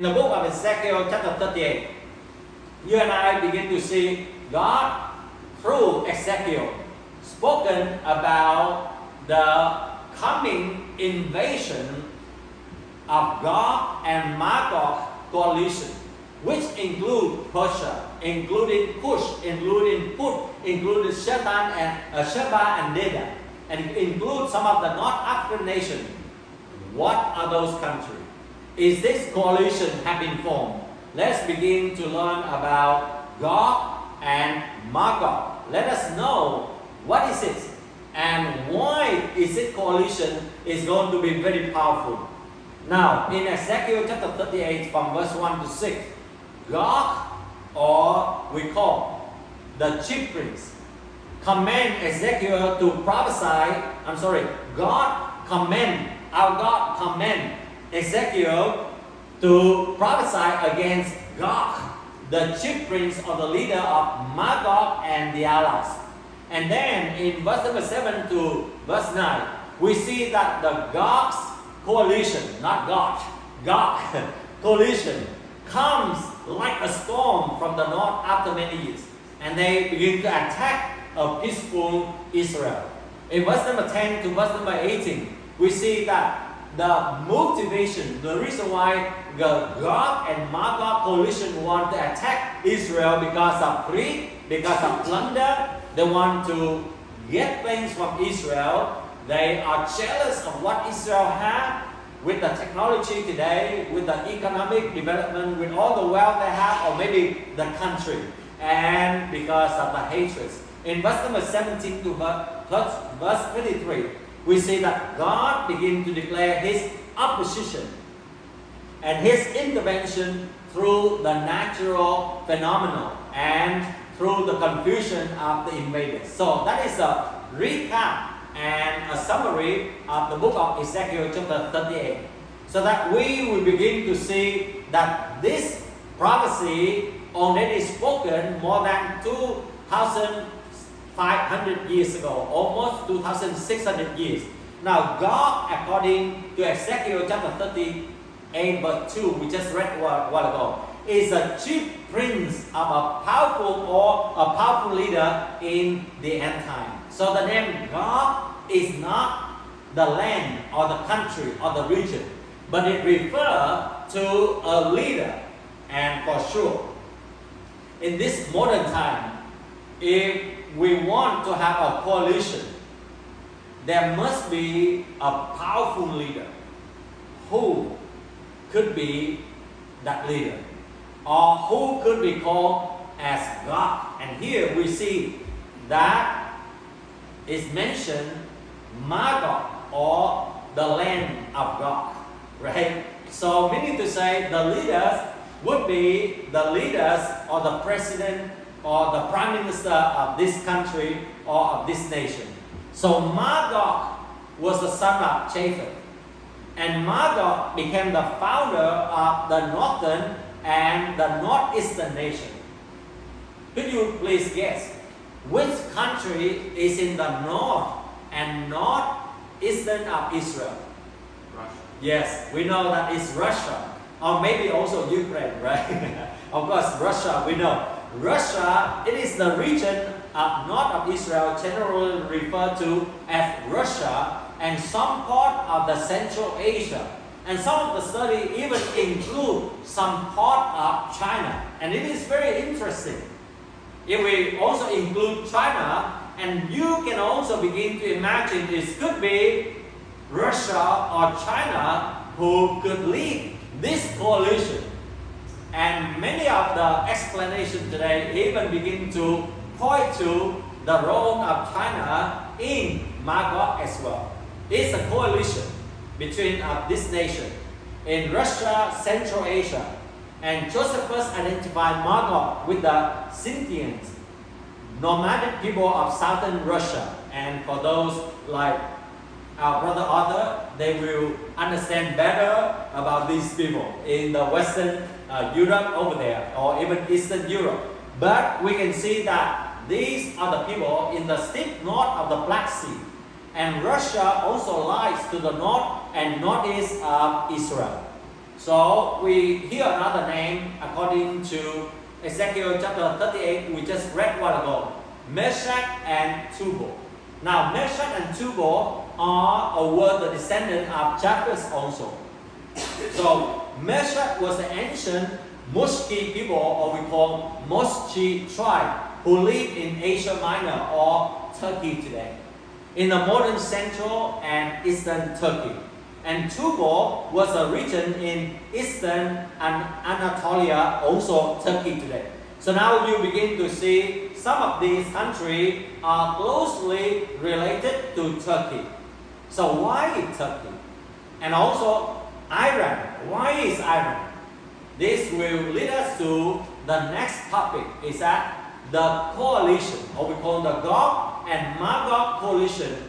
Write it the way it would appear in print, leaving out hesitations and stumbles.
In the book of Ezekiel chapter 38, you and I begin to see God through Ezekiel spoken about the coming invasion of Gog and Magog coalition, which include Persia, including Cush, including Put, including Sheba and Dedan, and include some of the North African nations. What are those countries? Is this coalition have been formed? Let's begin to learn about Gog and Magog. Let us know what is it and why is it coalition is going to be very powerful. Now, in Ezekiel chapter 38 from verse 1 to 6, Gog, or we call the chief prince, command Ezekiel to prophesy. Our God command Ezekiel to prophesy against Gog, the chief prince or the leader of Magog and the allies. And then in verse number 7 to verse 9, we see that the Gog's coalition, not God, Gog coalition comes like a storm from the north after many years. And they begin to attack a peaceful Israel. In verse number 10 to verse number 18, we see that the motivation, the reason why the Gog and Magog coalition want to attack Israel because of greed, because of plunder. They want to get things from Israel. They are jealous of what Israel has with the technology today, with the economic development, with all the wealth they have, or maybe the country. And because of the hatred. In verse number 17 to verse 23, we see that God begins to declare His opposition and His intervention through the natural phenomenon and through the confusion of the invaders. So that is a recap and a summary of the book of Ezekiel chapter 38. So that we will begin to see that this prophecy already spoken more than 2,500 years ago, almost 2,600 years. Now God, according to Ezekiel chapter 38 verse 2, we just read a while ago, is a chief prince of a powerful leader in the end time. So the name God is not the land or the country or the region, but it refers to a leader. And for sure, in this modern time, if we want to have a coalition, there must be a powerful leader. Who could be that leader? Or who could be called as God? And here we see that is mentioned Magog, or the land of God, right? So meaning to say the leaders would be the leaders or the president or the prime minister of this country or of this nation. So Magog was the son of Japheth, and Magog became the founder of the northern and the northeastern nation. Could you please guess which country is in the north and northeastern of Israel? Russia. Yes, we know that it's Russia, or maybe also Ukraine, right? Of course, Russia, we know. Russia, it is the region of north of Israel, generally referred to as Russia, and some part of the Central Asia. And some of the study even include some part of China. And it is very interesting. If we also include China, and you can also begin to imagine this could be Russia or China who could lead this coalition. And many of the explanations today even begin to point to the role of China in Magog as well. It's a coalition between this nation in Russia, Central Asia. And Josephus identified Magog with the Scythians, nomadic people of southern Russia. And for those like our brother Arthur, they will understand better about these people in the Western Europe over there, or even Eastern Europe. But we can see that these are the people in the steep north of the Black Sea. And Russia also lies to the north and northeast of Israel. So we hear another name according to Ezekiel chapter 38, we just read a while ago. Meshach and Tubal. Now Meshach and Tubal are a word, the descendant of Japheth also. So Meshach was the ancient Mushki people, or we call Mushki tribe, who lived in Asia Minor or Turkey today, in the modern central and eastern Turkey. And Tubal was a region in eastern Anatolia, also Turkey today. So now you begin to see some of these countries are closely related to Turkey. So why Turkey? And also Iran. Why is Iran? This will lead us to the next topic, is that the coalition, or we call the Gog and Magog coalition